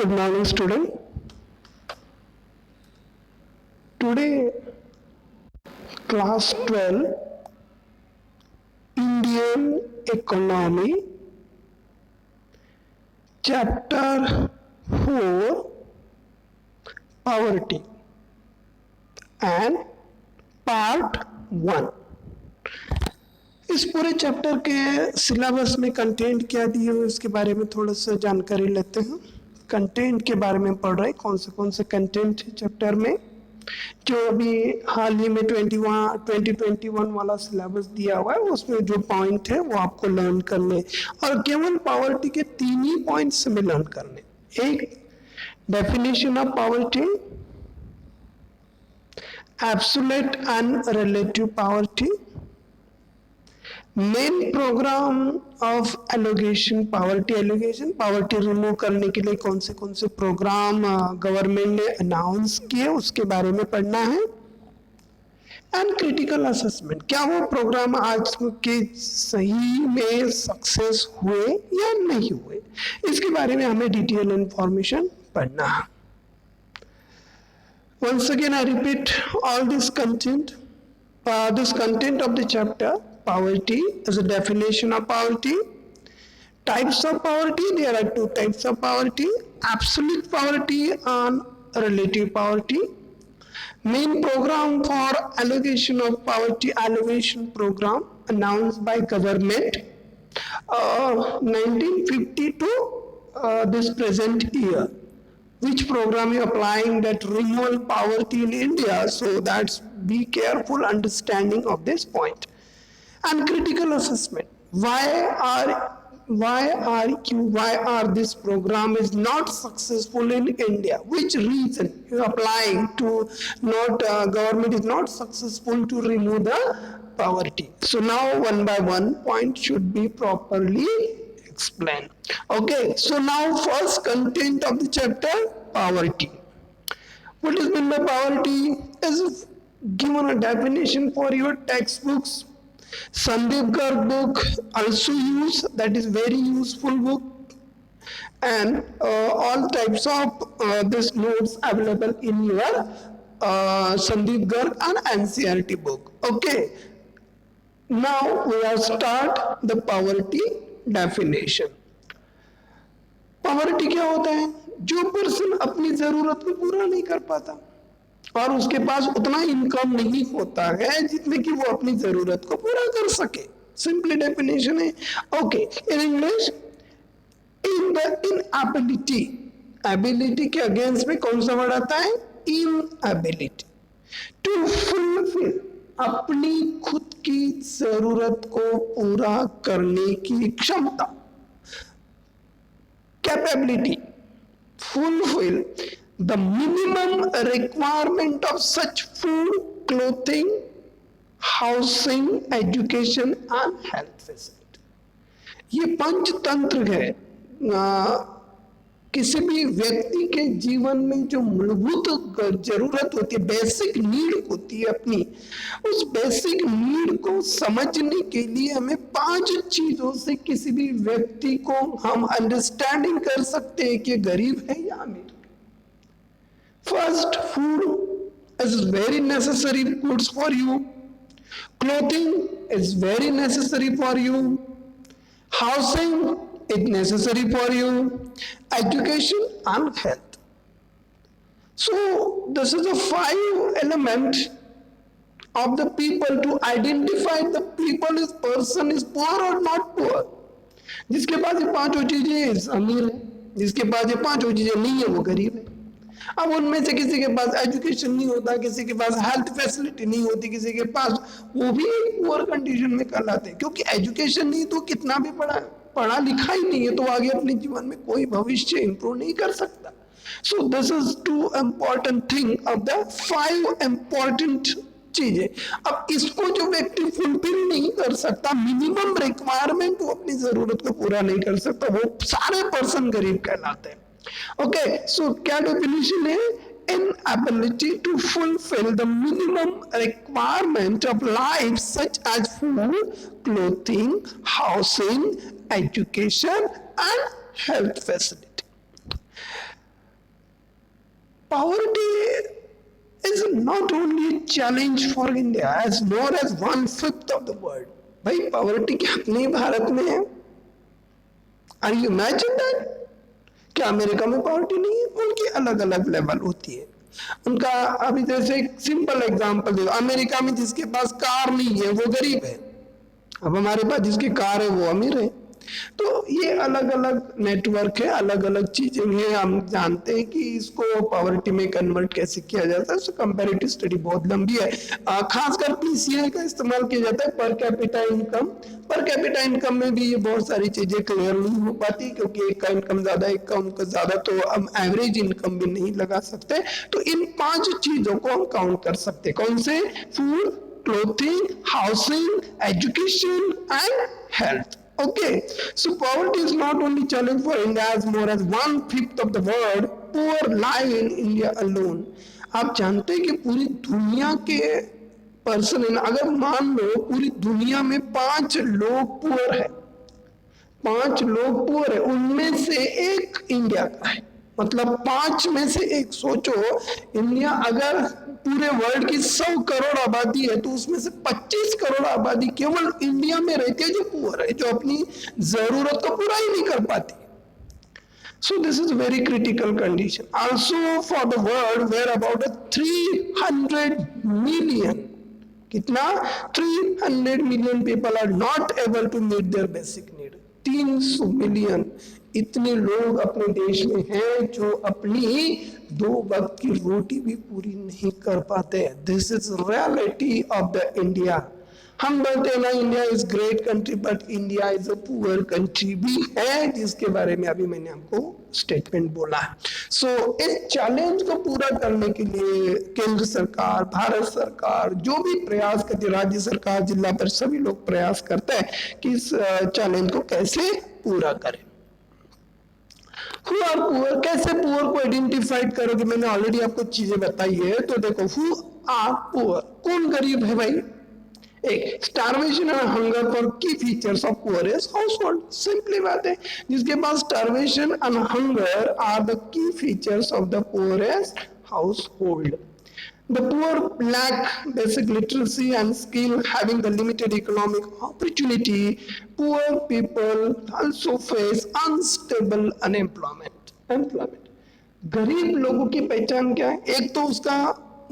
Good morning, student. Today, class 12, Indian Economy, chapter 4, Poverty, and part 1. इस पूरे chapter के syllabus में content क्या दिए हुए इसके बारे में थोड़ा सा जानकारी लेते हैं। कंटेंट के बारे में पढ़ रहे हैं, कौन से कंटेंट है चैप्टर में, जो अभी हाल ही में 2021 वाला सिलेबस दिया हुआ है उसमें जो पॉइंट है वो आपको लर्न करने, और केवल पॉवर्टी के 3 ही पॉइंट्स में लर्न करने। एक, definition of poverty, absolute and relative poverty, main programme of alleviation, poverty remove करने के लिए कौन से प्रोग्राम गवर्नमेंट ने अनाउंस किए उसके बारे में पढ़ना है। एंड क्रिटिकल असेसमेंट, क्या वो प्रोग्राम आज के सही में सक्सेस हुए या नहीं हुए, इसके बारे में हमें डिटेल इंफॉर्मेशन पढ़ना है। Once again I repeat all this content of the chapter. Poverty is a definition of poverty. Types of poverty, there are 2 types of poverty: absolute poverty and relative poverty. Main program for allocation of poverty, alleviation program announced by government 1950 to this present year. Which program is applying that remove poverty in India? So that's be careful understanding of this point. And critical assessment, why are this program is not successful in India? Which reason is applying to not government is not successful to remove the poverty? So now one by one point should be properly explained. Okay, so now first content of the chapter, poverty. What is meant by poverty is given a definition for your textbooks. Sandeep Garg book also use, that is very useful book, and all types of this notes available in your Sandeep Garg and NCERT book. Okay, now we are start the poverty definition. Poverty क्या होता है? जो person अपनी जरूरत को पूरा नहीं कर पाता और उसके पास उतना इनकम नहीं होता है जितने कि वो अपनी जरूरत को पूरा कर सके। सिंपली डेफिनेशन है। Okay, in English, in the inability, ability के अगेंस्ट में कौन सा वर्ड आता है? इनएबिलिटी टू फुलफिल, अपनी खुद की जरूरत को पूरा करने की क्षमता, capability, fulfill the minimum requirement of such food, clothing, housing, education and health facility. ये पंचतंत्र है। किसी भी व्यक्ति के जीवन में जो मूलभूत जरूरत होती है, बेसिक नीड होती है अपनी, उस बेसिक नीड को समझने के लिए हमें 5 चीजों से किसी भी व्यक्ति को हम अंडरस्टैंडिंग कर सकते हैं कि गरीब है या अमीर। First, food is very necessary goods for you. Clothing is very necessary for you. Housing is necessary for you. Education and health. So this is the 5 element of the people to identify the people is person is poor or not poor. जिसके पास ये 5 चीजें अमीर है, जिसके पास ये 5 चीजें नहीं है वो गरीब है। अब उनमें से किसी के पास एजुकेशन नहीं होता, किसी के पास हेल्थ फैसिलिटी नहीं होती, किसी के पास, वो भी पुअर कंडीशन में कहलाते हैं, क्योंकि एजुकेशन नहीं तो कितना भी पढ़ा लिखा ही नहीं है तो आगे अपने जीवन में कोई भविष्य इंप्रूव नहीं कर सकता। सो this is 2 important thing of the 5 important चीजें। अब इसको जो व्यक्ति फुलफिल नहीं कर सकता, मिनिमम रिक्वायरमेंट, वो अपनी जरूरत को पूरा नहीं कर सकता, वो सारे पर्सन गरीब कहलाते हैं। ओके, सो क्या डेफिनेशन है? inability to fulfill the minimum requirement of life such as food, clothing, housing, education and health facility. poverty is not only a challenge for India as more as 1/5 of the world. भाई poverty क्या अपने भारत में है? Are you imagine that? क्या America में poverty नहीं है? उनकी अलग अलग लेवल होती है उनका। अभी जैसे एक सिंपल एग्जांपल दे, अमेरिका में जिसके पास कार नहीं है वो गरीब है, अब हमारे पास जिसकी कार है वो अमीर है। तो ये अलग अलग नेटवर्क है, अलग अलग चीजें हैं। हम जानते हैं कि इसको पॉवर्टी में कन्वर्ट कैसे किया जाता है। सो कंपैरेटिव स्टडी बहुत लंबी है। खासकर पीसीआई का इस्तेमाल किया जाता है, per capita income. Per capita income में भी ये बहुत सारी चीजें क्लियर नहीं हो पाती, क्योंकि एक का इनकम ज्यादा, एक का उनका ज्यादा, तो हम एवरेज इनकम भी नहीं लगा सकते। तो इन 5 चीजों को हम काउंट कर सकते हैं। कौन से? Food, clothing, housing, education and health. Okay, so poverty is not only challenge for India as more as 1/5 of the world poor live in India alone. आप जानते हैं कि पूरी दुनिया के पर्सन, अगर मान लो पूरी दुनिया में 5 लोग पुअर है, 5 लोग पुअर है, उनमें से एक इंडिया का है, मतलब 5 में से एक। सोचो, इंडिया अगर पूरे वर्ल्ड की 100 करोड़ आबादी है तो उसमें से 25 करोड़ आबादी केवल इंडिया में रहती है जो पुअर है, जो अपनी जरूरत को पूरा ही नहीं कर पाती। So this is a very critical condition. Also for the world where about 300 million, कितना? 300 million people are not able to meet their basic need. 300 million इतने लोग अपने देश में हैं जो अपनी 2 वक्त की रोटी भी पूरी नहीं कर पाते। This is reality of the India. हम बोलते हैं ना India is great country, but India is a poor country भी है, जिसके बारे में अभी मैंने आपको स्टेटमेंट बोला है। सो इस चैलेंज को पूरा करने के लिए केंद्र सरकार, भारत सरकार जो भी प्रयास करती है, राज्य सरकार, जिला पर सभी लोग प्रयास करते हैं कि इस चैलेंज को कैसे पूरा करें। हु आर पुअर, कैसे पुअर को आइडेंटिफाइड करोगे? मैंने ऑलरेडी आपको चीजें बताई है। तो देखो, हु आर पुअर, कौन गरीब है भाई? एक, starvation and hunger for key features of poorest household. Simply बात है, जिसके पास starvation and hunger are the key features of the poorest household. The poor lack basic literacy and skill, having the limited economic opportunity. Poor people also face unstable unemployment. गरीब लोगों की पहचान क्या है? एक तो उसका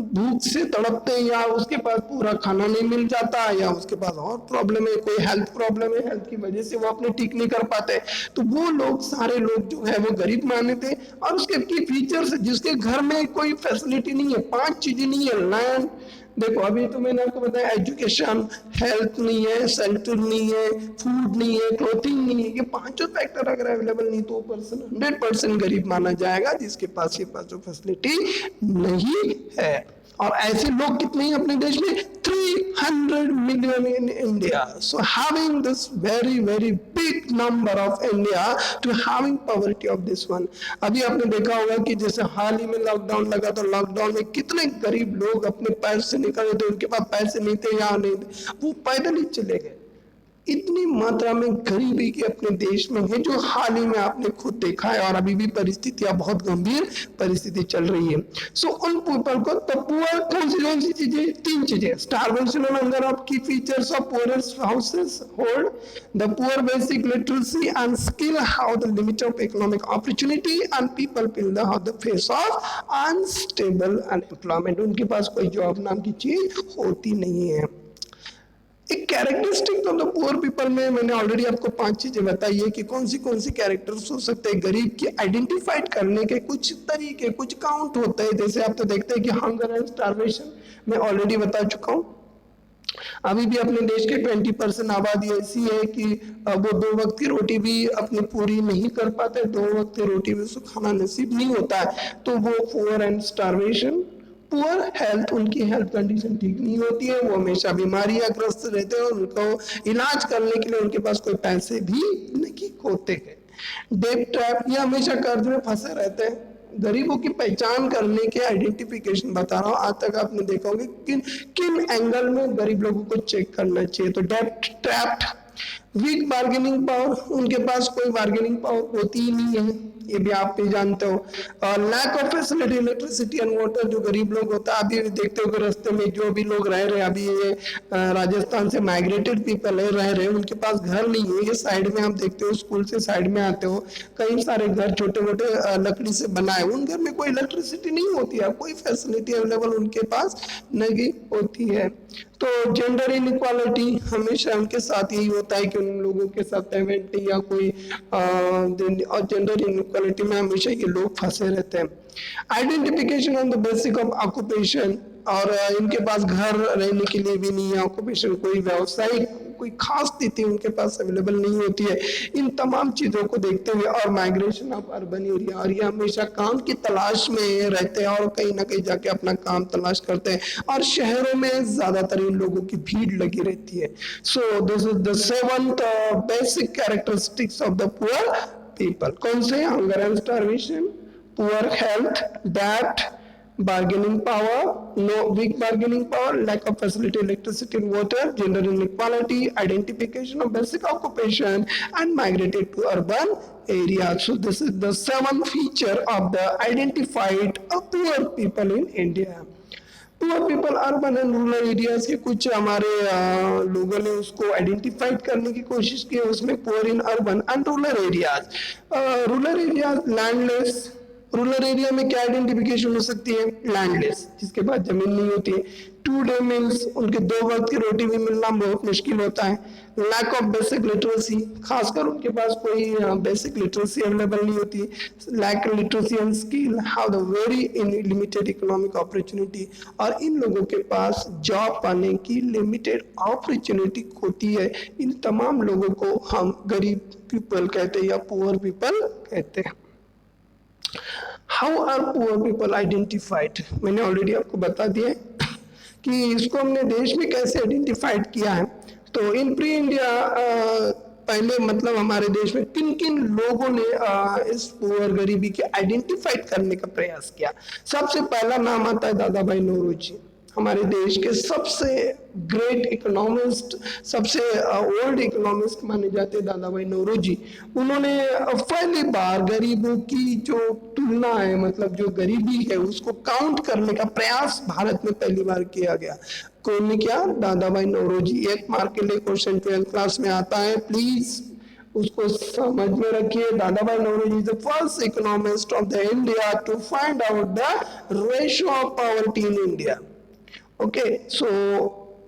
भूख से तड़पते हैं, या उसके पास पूरा खाना नहीं मिल जाता, या उसके पास और प्रॉब्लम है, कोई हेल्थ प्रॉब्लम है, हेल्थ की वजह से वो अपने ठीक नहीं कर पाते। तो वो लोग, सारे लोग जो है वो गरीब माने थे। और उसके की फीचर्स, जिसके घर में कोई फैसिलिटी नहीं है, 5 चीजें नहीं है। लैंड, देखो अभी तो मैंने आपको बताया, एजुकेशन, हेल्थ नहीं है, शेल्टर नहीं है, फूड नहीं है, क्लोथिंग नहीं है। ये 5 फैक्टर अगर अवेलेबल नहीं तो पर्सन 100% गरीब माना जाएगा, जिसके पास ये 5 फैसिलिटी नहीं है। और ऐसे लोग कितने हैं अपने देश में? 300 million in India. So having this very big number of India to having poverty of this one. अभी आपने देखा होगा कि जैसे हाल ही में लॉकडाउन लगा, तो लॉकडाउन में कितने गरीब लोग अपने पैर से निकले थे, उनके पास पैसे नहीं थे, यहाँ नहीं थे, वो पैदल ही चले गए। इतनी मात्रा में गरीबी के अपने देश में है, जो हाल ही में आपने खुद देखा है। और अभी भी परिस्थितियां, बहुत गंभीर परिस्थिति चल रही है। सो उन पीपल को तो पुअर कौन सी चीजें? 3 चीजें। स्टारवेशन एंड हंगर ऑफ की features of poorest houses hold, the poor basic literacy and skill, how the limit of economic opportunity, and people feel the how the face of unstable unemployment. उनके पास कोई job नाम की चीज होती नहीं है। एक characteristic of the poor people में मैंने ऑलरेडी आपको 5 चीजें बताई है कि कौन सी कैरेक्टर्स हो सकते हैं। गरीब की आइडेंटिफाइड करने के कुछ तरीके, कुछ काउंट होते हैं। जैसे आप तो देखते हैं कि हंगर एंड स्टारवेशन मैं ऑलरेडी बता चुका हूँ। अभी भी अपने देश के 20% आबादी ऐसी है कि वो 2 वक्त की रोटी भी अपनी पूरी नहीं कर पाते, 2 वक्त की रोटी भी उसको खाना नसीब नहीं होता है। तो वो poor and starvation. Poor health, उनकी हेल्थ कंडीशन ठीक नहीं होती है, वो हमेशा बीमारियां ग्रस्त रहते हैं, उनको इलाज करने के लिए उनके पास कोई पैसे भी नहीं होते हैं। डेट ट्रैप, ये हमेशा कर्ज में फंसे रहते हैं। गरीबों की पहचान करने के आइडेंटिफिकेशन बता रहा हूँ। आज तक आपने देखा होगा किन एंगल में गरीब लोगों को चेक करना चाहिए। तो debt trapped, weak bargaining power, उनके पास कोई बार्गेनिंग पावर होती ही नहीं है, ये भी आप भी जानते हो। Lack of facility, electricity and water, जो गरीब लोग होता है, अभी देखते हो कि रास्ते में जो भी लोग रह रहे हैं, अभी ये राजस्थान से माइग्रेटेड पीपल है, रह रहे हैं, उनके पास घर नहीं है। ये साइड में आप देखते हो, स्कूल से साइड में आते हो, कई सारे घर छोटे मोटे लकड़ी से बनाए, उन घर में कोई इलेक्ट्रिसिटी नहीं होती है, कोई फैसिलिटी अवेलेबल उनके पास नहीं होती है। तो जेंडर इनइक्वालिटी हमेशा उनके साथ यही होता है कि उन लोगों के साथ पेमेंट या कोई और जेंडर इनइक्वालिटी में हमेशा ये लोग फंसे रहते हैं। Identification on the basic of occupation, और इनके पास घर रहने के लिए भी नहीं है, ऑक्यूपेशन कोई व्यावसायिक कोई खास स्थिति उनके पास अवेलेबल नहीं होती है। इन तमाम चीजों को देखते हुए, और माइग्रेशन ऑफ अर्बन एरिया, और ये हमेशा काम की तलाश में रहते हैं और कहीं ना कहीं जाके अपना काम तलाश करते हैं, और शहरों में ज्यादातर इन लोगों की भीड़ लगी रहती है। So this is the seventh basic characteristics of the poor people. कौन से? Hunger and starvation, poor health, debt, bargaining power, no weak bargaining power, lack of facility, electricity and water, gender inequality, identification of basic occupation, and migrated to urban areas. So this is the seventh feature of the identified poor people in India. Poor people urban and rural areas के कुछ हमारे लोगों ने उसको identified करने की कोशिश की है, उसमें poor in urban and rural areas landless. Rural area में क्या आइडेंटिफिकेशन हो सकती है? लैंडलेस, जिसके पास जमीन नहीं होती है। 2 डे मील्स, उनके 2 वक्त की रोटी भी मिलना बहुत मुश्किल होता है। लैक ऑफ बेसिक लिटरेसी, खासकर उनके पास कोई बेसिक लिटरेसी अवेलेबल नहीं होती। Lack literacy and skill, have the very limited economic opportunity, और इन लोगों के पास जॉब पाने की लिमिटेड अपॉर्चुनिटी होती है। इन तमाम लोगों को हम गरीब पीपल कहते हैं या पुअर पीपल कहते हैं। How are poor people identified? मैंने ऑलरेडी आपको बता दिया कि इसको हमने देश में कैसे आइडेंटिफाइड किया है। तो इन प्री इंडिया पहले मतलब हमारे देश में किन किन लोगों ने इस पुअर गरीबी के आइडेंटिफाइड करने का प्रयास किया। सबसे पहला नाम आता है दादा भाई नौरोजी, हमारे देश के सबसे ग्रेट इकोनॉमिस्ट, सबसे ओल्ड इकोनॉमिस्ट माने जाते हैं दादा भाई नौरोजी। उन्होंने पहली बार गरीबों की जो तुलना है, मतलब जो गरीबी है उसको काउंट करने का प्रयास भारत में पहली बार किया गया। कौन ने किया? दादा भाई नौरोजी। 1 मार्क के लिए क्वेश्चन 12th क्लास में आता है, प्लीज उसको समझ में रखिए। Dadabhai Naoroji is the first economist of the India to find out the ratio of poverty in India. Okay, so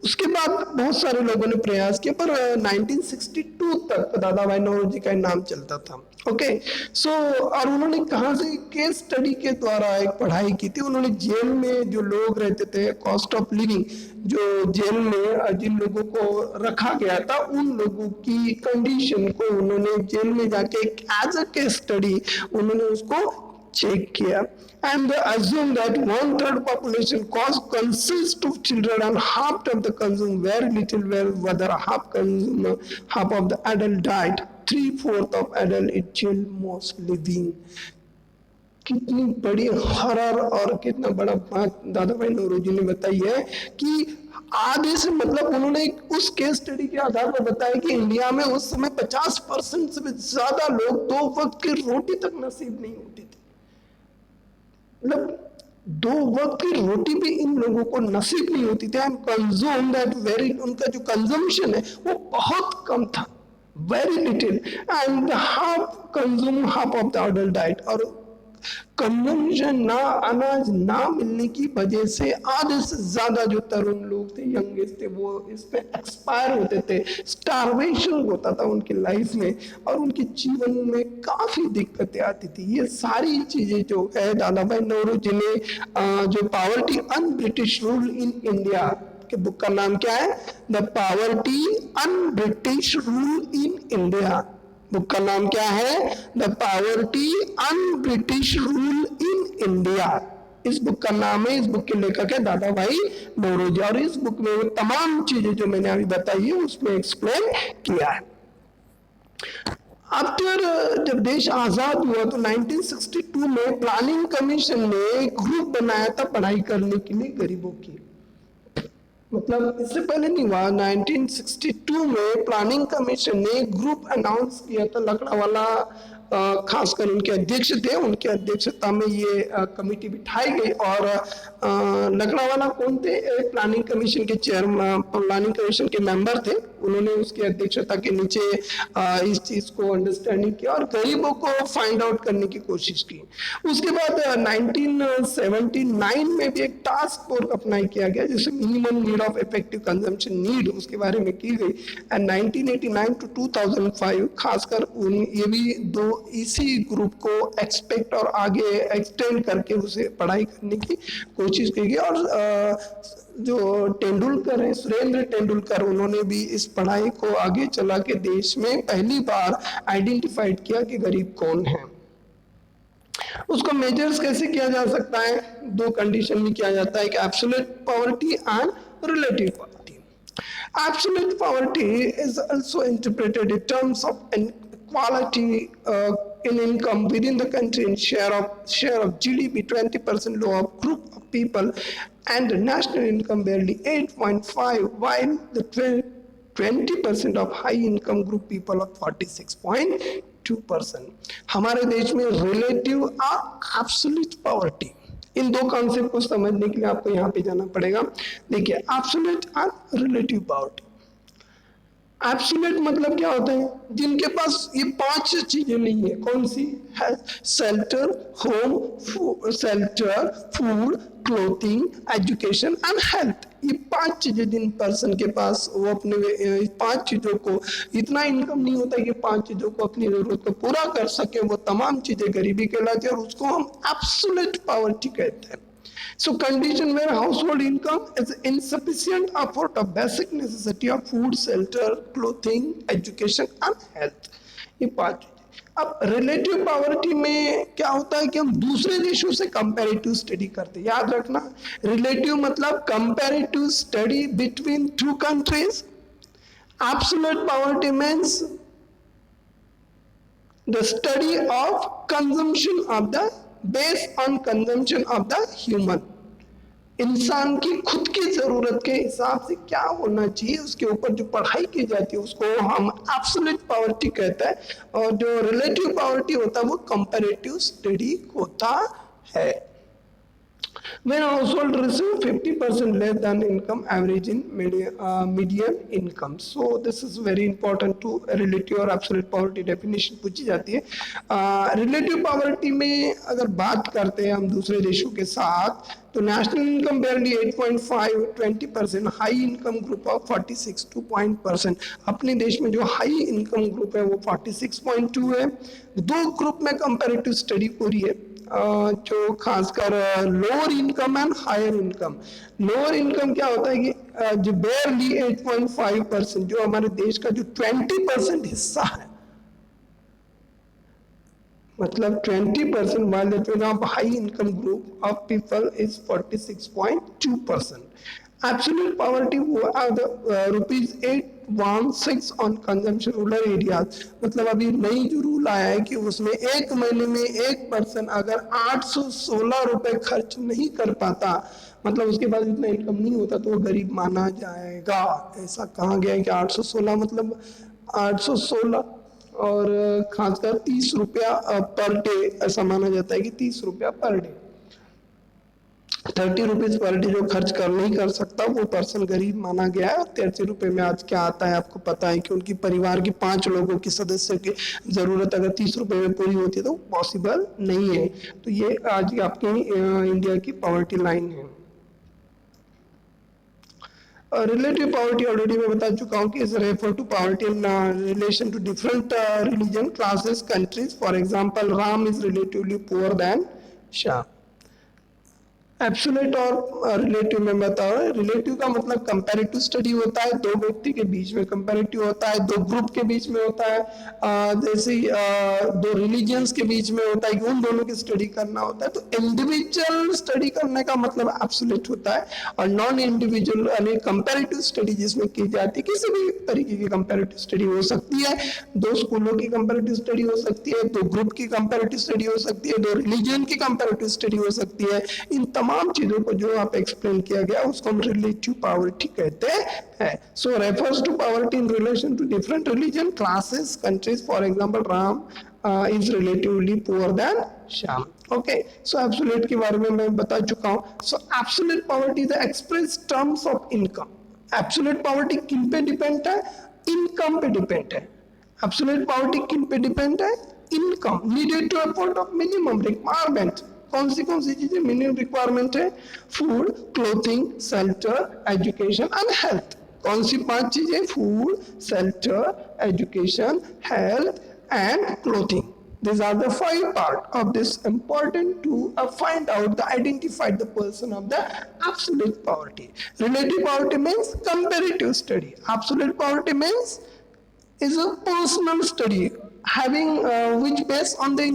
उसके बाद बहुत सारे लोगों ने प्रयास किया, पर 1962 तक दादा भाई नौरोजी का नाम चलता था। ओके, सो और उन्होंने कहाँ से? केस स्टडी के द्वारा एक पढ़ाई की थी। उन्होंने जेल में जो लोग रहते थे, कॉस्ट ऑफ लिविंग, जो जेल में जिन लोगों को रखा गया था, उन लोगों की कंडीशन को उन्होंने जेल में जाके एज अ केस स्टडी उन्होंने उसको चेक किया। And they assume that 1/3 population consists of children and half of the consume very little, whether half of the adult died, 3/4 of adult is child most living। कितनी बड़ी horror और कितना बड़ा बात दादा भाई नौरोजी ने बताई है कि आधे से मतलब उन्होंने उस केस स्टडी के आधार पर बताया कि इंडिया में उस समय 50% से भी ज्यादा लोग 2 वक्त की रोटी तक नसीब नहीं होती थी। मतलब 2 वक्त की रोटी भी इन लोगों को नसीब नहीं होती थी। एंड कंज्यूम दैट वेरी, उनका जो कंजम्पशन है वो बहुत कम था, very little, and half of the adult diet. और कंजम्पशन ना, अनाज ना मिलने की वजह से आधे से ज्यादा जो तरुण लोग थे, यंगेस्ट थे, वो इसमें एक्सपायर होते थे। स्टारवेशन होता था उनकी लाइफ में और उनके जीवन में काफी दिक्कतें आती थी। ये सारी चीजें जो है दादा भाई नौरोजी ने जो poverty un British rule in India के बुक का नाम क्या है? The poverty un British rule in India. Book का नाम क्या है? The poverty un British rule in India. इस बुक का नाम है, इस बुक के लेखक है दादा भाई नौरोजी। और इस बुक में तमाम चीजें जो मैंने अभी बताई है उसमें एक्सप्लेन किया है। आफ्टर जब देश आजाद हुआ तो 1962 में प्लानिंग कमीशन ने एक ग्रुप बनाया था पढ़ाई करने के लिए गरीबों की। मतलब इससे पहले नहीं हुआ। 1962 में प्लानिंग कमीशन ने ग्रुप अनाउंस किया था, लकड़ावाला खासकर उनके अध्यक्ष थे, उनकी अध्यक्षता में ये कमेटी बिठाई गई। और लकड़ावाला कौन थे? प्लानिंग कमीशन के चेयरमैन, प्लानिंग कमीशन के मेंबर थे। उन्होंने उसकी अध्यक्षता के नीचे इस चीज को अंडरस्टैंडिंग किया और गरीबों को फाइंड आउट करने की कोशिश की। उसके बाद 1979 में भी एक टास्क फोर्स अप्लाई किया गया जिसे minimum need of effective consumption need उसके बारे में की गई। एंड 1989 टू 2005 खासकर ये भी दो इसी ग्रुप को एक्सपेक्ट और आगे एक्सटेंड करके उसे पढ़ाई करने की कोशिश की गई। और जो तेंदुलकर है, सुरेंद्र तेंदुलकर, उन्होंने भी इस पढ़ाई को आगे चला के देश में पहली बार आइडेंटिफाइड किया कि गरीब कौन है। उसको मेजर्स कैसे किया जा सकता है? दो कंडीशन में किया जाता है कि absolute poverty and relative poverty. Absolute poverty is also interpreted in terms of inequality in income within the country and share of GDP 20% low of group of people and the national income barely 8.5 while the 20% of high income group people of 46.2%। हमारे देश में relative और absolute poverty, इन दो concept को समझने के लिए आपको यहाँ पे जाना पड़ेगा। देखिए एब्सोल्यूट और रिलेटिव पॉवर्टी। एब्सोल्यूट मतलब क्या होता है? जिनके पास ये पांच चीजें नहीं है। कौन सी है? Shelter, home, shelter, food, clothing, education and health. ये पांच चीजें जिन पर्सन के पास वो अपने पांच चीजों को इतना इनकम नहीं होता कि पांच चीजों को अपनी जरूरत को पूरा कर सके, वो तमाम चीजें गरीबी कहलाती है और उसको हम एब्सोल्यूट पॉवर्टी कहते हैं। So condition where household income is insufficient for the basic necessity of food, shelter, clothing, education and health। ये पांच। अब रिलेटिव पॉवर्टी में क्या होता है कि हम दूसरे देशों से कंपैरेटिव स्टडी करते हैं। याद रखना, रिलेटिव मतलब comparative study between two countries. Absolute poverty means the study of consumption of the based on consumption of the human. इंसान की खुद की जरूरत के हिसाब से क्या होना चाहिए उसके ऊपर जो पढ़ाई की जाती है उसको हम एब्सोल्यूट पॉवर्टी कहते हैं। और जो रिलेटिव पॉवर्टी होता है वो कंपैरेटिव स्टडी होता है। When household receive 50% less than income average in median income, so this is very important to relative और absolute poverty definition पूछी जाती है। relative poverty में अगर बात करते हैं हम दूसरे देशों के साथ, तो national income बेयरली 8.5 20%, high income group of 46.2%। अपने देश में जो हाई इनकम ग्रुप है वो 46.2 है। दो ग्रुप में कंपैरेटिव स्टडी हो रही है, जो खासकर lower income and higher income. Lower income क्या होता है कि जो बेयरली 8.5%, जो हमारे देश का जो 20% हिस्सा है, मतलब 20%, while the rate of high income group of people is 46.2%। Absolute poverty rupees 816 on consumption rural areas। मतलब अभी नई जो रूल आया है कि उसमें एक महीने में एक पर्सन अगर 816 रुपए खर्च नहीं कर पाता, मतलब उसके पास इतना इनकम नहीं होता, तो वो गरीब माना जाएगा। ऐसा कहा गया है कि 816 मतलब 816 और खासकर 30 रुपया पर डे, ऐसा माना जाता है कि 30 रुपया per day, 30 rupees per day जो खर्च नहीं कर सकता वो पर्सन गरीब माना गया है। 30 रुपए में आज क्या आता है आपको पता है कि उनकी परिवार के 5 लोगों की सदस्य की जरूरत अगर 30 रुपए में पूरी होती है तो पॉसिबल नहीं है। तो ये आज आपकी इंडिया की पॉवर्टी लाइन है। रिलेटिव पॉवर्टी ऑलरेडी मैं बता चुका हूँ कि is refer to poverty in relation to different religion, classes, countries. For example, Ram is relatively poor than Shyam. Absolute और रिलेटिव में बताओ। रिलेटिव का मतलब कंपैरेटिव स्टडी होता है, दो व्यक्ति के बीच में कंपैरेटिव होता है, दो ग्रुप के बीच में होता है, जैसे दो रिलीजियंस के बीच में होता है कि उन दोनों की स्टडी करना होता है। तो इंडिविजुअल स्टडी करने का मतलब एब्सोल्यूट होता है, और नॉन इंडिविजुअल यानी कंपैरेटिव स्टडी जिसमें की जाती है, किसी भी तरीके की कंपैरेटिव स्टडी हो सकती है। दो स्कूलों की कंपैरेटिव स्टडी हो सकती है, दो ग्रुप की कंपैरेटिव स्टडी हो सकती है, दो रिलीजन की कंपैरेटिव स्टडी हो सकती है। इन तमाम तमाम चीजों को जो आप एक्सप्लेन किया गया उसको हम रिलेटिव पॉवर्टी कहते हैं. So refers to poverty in relation to different religion, classes, countries. For example Ram is relatively poor than Shyam. Okay, so absolute के बारे में मैं बता चुका हूँ. So absolute poverty the express terms of income. Absolute poverty किन पे डिपेंड है? इनकम पे डिपेंड है. एब्सोल्यूट पॉवर्टी किन पे डिपेंड है? Income needed to afford of minimum requirement. कौन सी चीजें मिनिमम रिक्वायरमेंट है? Food, clothing, shelter, education and health. कौन सी 5 चीजें? Food, shelter, education, health and clothing. These are the 5 parts of this important to find out the identify the person of the absolute poverty. Relative poverty means comparative study. Absolute poverty means is a personal study having which based on the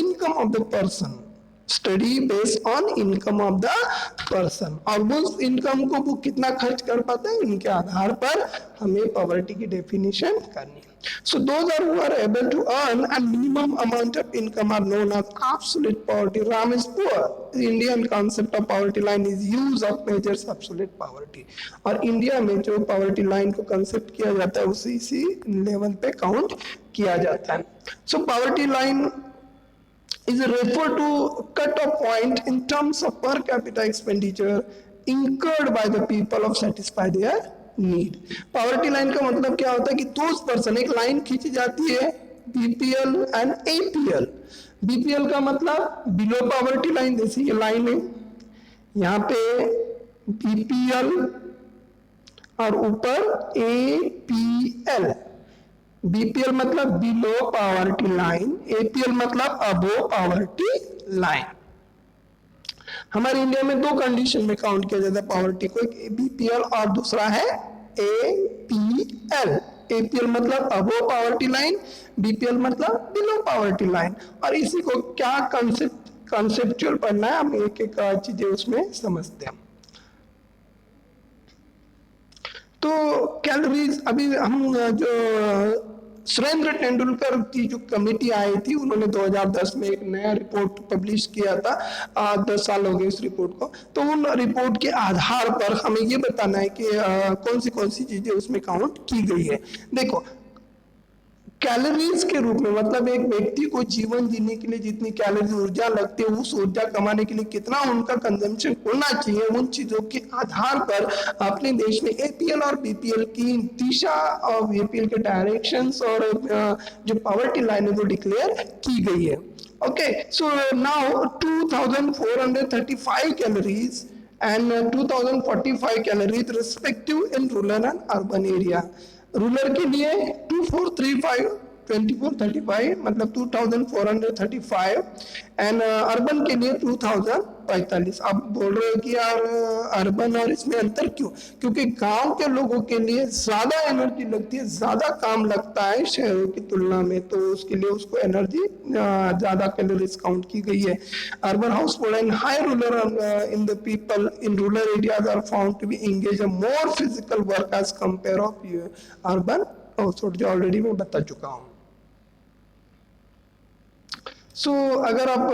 income of the person. Study based on income of the person, और उस income को वो कितना खर्च कर पाता है इनके आधार पर हमें पॉवर्टी की डेफिनेशन करनी है. So those are who are able to earn a minimum amount of income are known as absolute poverty. Ram is poor. The Indian concept of poverty line is use of measures absolute poverty. और India में जो poverty line को concept किया जाता है उसे इसी level पे काउंट किया जाता है. So poverty line is referred to cut-off point in terms of per capita expenditure incurred by the people of satisfy their need. Poverty line का मतलब क्या होता है कि those person, एक लाइन खींची जाती है BPL and APL. BPL का मतलब बिलो पॉवर्टी लाइन, जैसे ये लाइन है यहाँ पे BPL और ऊपर APL. बीपीएल मतलब बिलो पॉवर्टी लाइन, एपीएल मतलब अबो पॉवर्टी लाइन. हमारे इंडिया में 2 कंडीशन में काउंट किया जाता है पॉवर्टी को, एक बीपीएल और दूसरा है एपीएल. एपीएल मतलब अबो पॉवर्टी लाइन, बीपीएल मतलब बिलो पॉवर्टी लाइन. और इसी को क्या कंसेप्चुअल पढ़ना है, हम एक एक चीजें उसमें समझते हैं. तो कैलोरीज, अभी हम जो सुरेंद्र तेंदुलकर की जो कमेटी आई थी उन्होंने 2010 में एक नया रिपोर्ट पब्लिश किया था. 10 साल हो गए इस रिपोर्ट को. तो उन रिपोर्ट के आधार पर हमें ये बताना है कि कौन सी चीजें उसमें काउंट की गई है. देखो, कैलोरीज के रूप में मतलब एक व्यक्ति को जीवन जीने के लिए जितनी कैलोरी ऊर्जा लगती है उस ऊर्जा कमाने के लिए कितना उनका कंजम्पशन होना चाहिए, उन चीजों के आधार पर अपने देश में एपीएल और बीपीएल की दिशा और एपीएल के डायरेक्शंस और जो पॉवर्टी लाइन है वो डिक्लेयर की गई है. Okay, so now 2435 calories and 2045 calories respective in rural and urban area. Rural के लिए 2435 मतलब 2435 एंड अर्बन के लिए 2045. आप बोल रहे हो कि यार अर्बन और इसमें अंतर क्यों? क्योंकि गांव के लोगों के लिए ज्यादा एनर्जी लगती है, ज्यादा काम लगता है शहरों की तुलना में, तो उसके लिए उसको एनर्जी ज्यादा कैलोरीज काउंट की गई है. Urban household and high rural in the people in rural areas are found to be engage a more physical work as compare of urban household, जो ऑलरेडी मैं बता चुका हूँ. सो अगर आप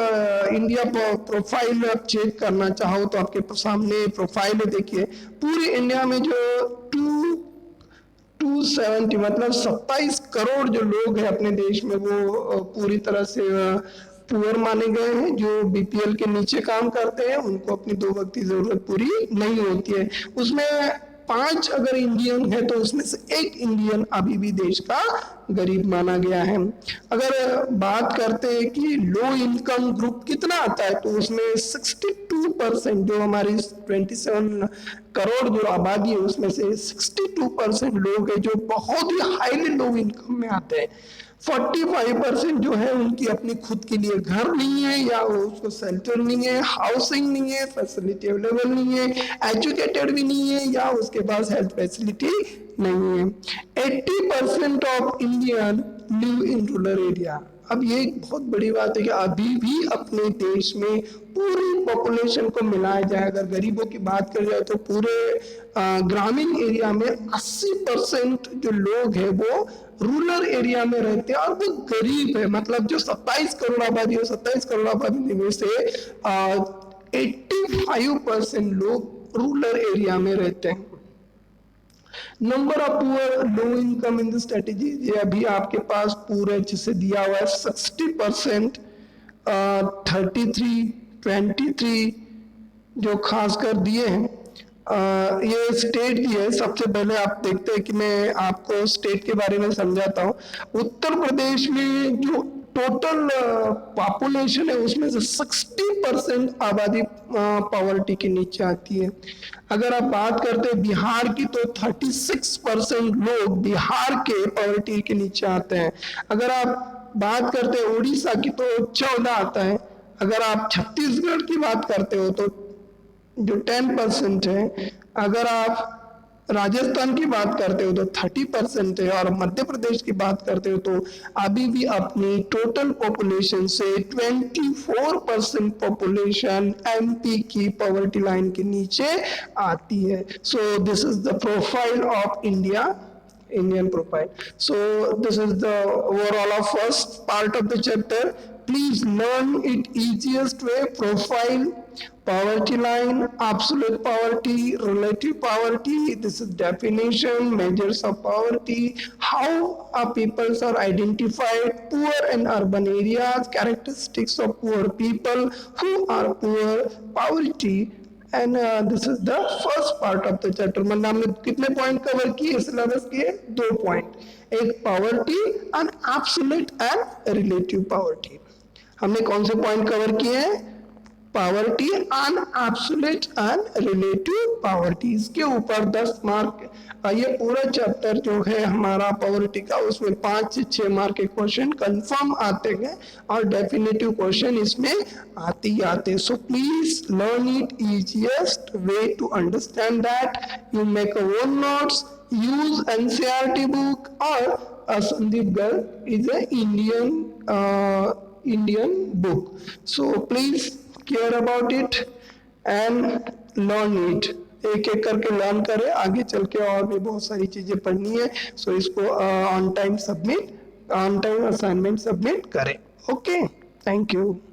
इंडिया प्रोफाइल आप चेक करना चाहो तो आपके सामने प्रोफाइल है. देखिए, पूरे इंडिया में जो 270 मतलब 27 करोड़ जो लोग हैं अपने देश में वो पूरी तरह से पुअर माने गए हैं. जो बीपीएल के नीचे काम करते हैं उनको अपनी 2 वक्त की जरूरत पूरी नहीं होती है. उसमें 5 अगर इंडियन है तो उसमें से 1 इंडियन अभी भी देश का गरीब माना गया है. अगर बात करते हैं कि लो इनकम ग्रुप कितना आता है तो उसमें 62%, जो हमारी 27 करोड़ जो आबादी है उसमें से 62% लोग हैं जो बहुत ही हाईली लो इनकम में आते हैं. 45% जो है उनकी अपनी खुद के लिए घर नहीं है, या उसको शेल्टर नहीं है, हाउसिंग नहीं है, फैसिलिटी अवेलेबल नहीं है, एजुकेटेड भी नहीं है, या उसके पास हेल्थ फैसिलिटी नहीं है. 80% of Indian live in rural area. अब ये एक बहुत बड़ी बात है कि अभी भी अपने देश में पूरी पॉपुलेशन को मिलाया जाए, अगर गरीबों की बात कर जाए तो पूरे ग्रामीण एरिया में 80% जो लोग हैं वो रूरल एरिया में रहते हैं और वो गरीब है. मतलब जो 27 करोड़ आबादी है, 27 करोड़ आबादी में से 80 65% लोग रूरल एरिया में रहते हैं। Number of poor low income in the strategy, ये अभी आपके पास पूरे जिसे दिया हुआ है 60%, 33, 23 जो खासकर दिए हैं। ये स्टेट की है। सबसे पहले आप देखते हैं कि मैं आपको स्टेट के बारे में समझाता हूँ। उत्तर प्रदेश में जो टोटल पॉपुलेशन है उसमें से 60% आबादी पॉवर्टी के नीचे आती है। अगर आप बात करते हैं बिहार की तो 36% लोग बिहार के पॉवर्टी के नीचे आते हैं। अगर आप बात करते हैं उड़ीसा की तो 14 आता है। अगर आप छत्तीसगढ़ की बात करते हो तो जो 10% है। अगर आप राजस्थान की बात करते हो तो 30% है। और मध्य प्रदेश की बात करते हो तो अभी भी अपनी टोटल पॉपुलेशन से 24% पॉपुलेशन एमपी की पॉवर्टी लाइन के नीचे आती है। So this is the profile of Indian profile. So this is the overall of first part of the chapter. Please learn it easiest way: profile, poverty line, absolute poverty, relative poverty. This is definition, measures of poverty, how peoples are identified, poor and urban areas, characteristics of poor people, who are poor, poverty. And this is the first part of the chapter. मतलब हमने कितने point cover किए syllabus के? 2 point, एक poverty and absolute and relative poverty. हमने कौन से point cover किए हैं? Poverty and absolute and relative poverty. इसके ऊपर 10 मार्क, ये पूरा चैप्टर जो है हमारा पॉवर्टी का, उसमें 5 से 6 मार्क के क्वेश्चन कंफर्म आते हैं और डेफिनेटिव क्वेश्चन इसमें आते ही आते। So please learn it easiest way to understand that. You make a own notes, use NCERT book, or Sandeep Garg is a Indian book. So please care about it and learn it. एक एक करके learn करें, आगे चल के और भी बहुत सारी चीजें पढ़नी है। सो इसको ऑन टाइम असाइनमेंट सबमिट करें। Okay, thank you.